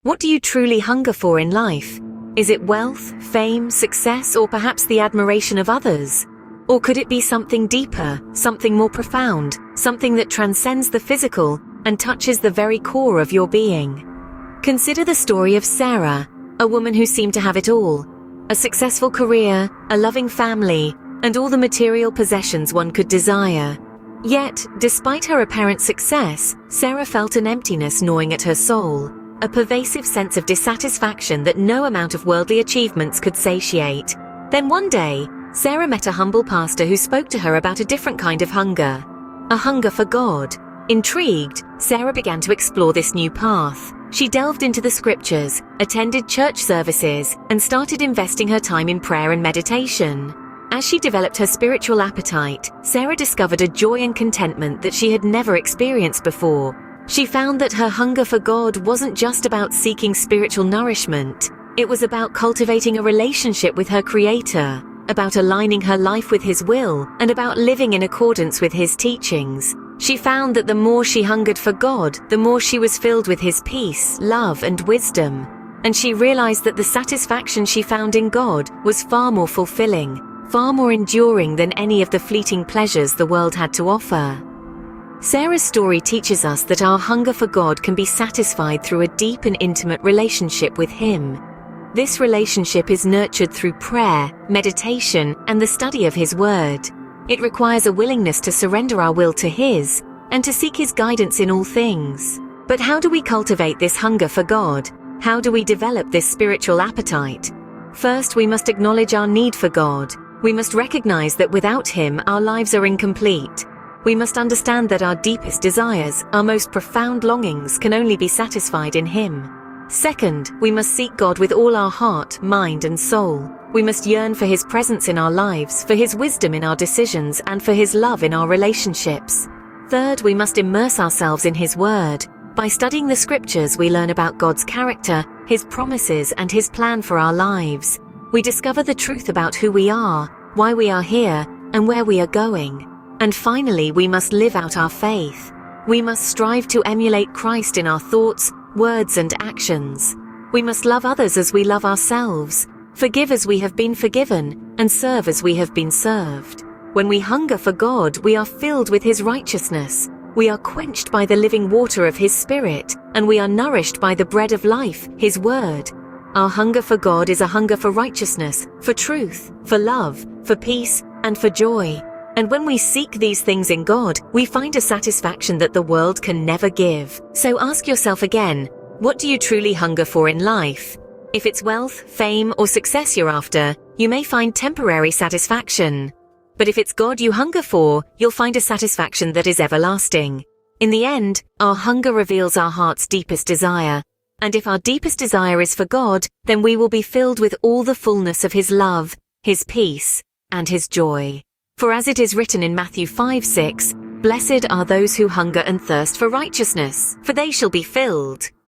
What do you truly hunger for in life? Is it wealth, fame, success, or perhaps the admiration of others? Or could it be something deeper, something more profound, something that transcends the physical and touches the very core of your being? Consider the story of Sarah, a woman who seemed to have it all: a successful career, a loving family, and all the material possessions one could desire. Yet, despite her apparent success, Sarah felt an emptiness gnawing at her soul, a pervasive sense of dissatisfaction that no amount of worldly achievements could satiate. Then one day, Sarah met a humble pastor who spoke to her about a different kind of hunger, a hunger for God. Intrigued, Sarah began to explore this new path. She delved into the scriptures, attended church services, and started investing her time in prayer and meditation. As she developed her spiritual appetite, Sarah discovered a joy and contentment that she had never experienced before. She found that her hunger for God wasn't just about seeking spiritual nourishment. It was about cultivating a relationship with her Creator, about aligning her life with His will, and about living in accordance with His teachings. She found that the more she hungered for God, the more she was filled with His peace, love, and wisdom. And she realized that the satisfaction she found in God was far more fulfilling, far more enduring than any of the fleeting pleasures the world had to offer. Sarah's story teaches us that our hunger for God can be satisfied through a deep and intimate relationship with Him. This relationship is nurtured through prayer, meditation, and the study of His Word. It requires a willingness to surrender our will to His, and to seek His guidance in all things. But how do we cultivate this hunger for God? How do we develop this spiritual appetite? First, we must acknowledge our need for God. We must recognize that without Him, our lives are incomplete. We must understand that our deepest desires, our most profound longings, can only be satisfied in Him. Second, we must seek God with all our heart, mind, and soul. We must yearn for His presence in our lives, for His wisdom in our decisions, and for His love in our relationships. Third, we must immerse ourselves in His Word. By studying the Scriptures, we learn about God's character, His promises, and His plan for our lives. We discover the truth about who we are, why we are here, and where we are going. And finally, we must live out our faith. We must strive to emulate Christ in our thoughts, words, and actions. We must love others as we love ourselves, forgive as we have been forgiven, and serve as we have been served. When we hunger for God, we are filled with His righteousness. We are quenched by the living water of His Spirit, and we are nourished by the bread of life, His Word. Our hunger for God is a hunger for righteousness, for truth, for love, for peace, and for joy. And when we seek these things in God, we find a satisfaction that the world can never give. So ask yourself again, what do you truly hunger for in life? If it's wealth, fame, or success you're after, you may find temporary satisfaction. But if it's God you hunger for, you'll find a satisfaction that is everlasting. In the end, our hunger reveals our heart's deepest desire. And if our deepest desire is for God, then we will be filled with all the fullness of His love, His peace, and His joy. For as it is written in Matthew 5:6, "Blessed are those who hunger and thirst for righteousness, for they shall be filled."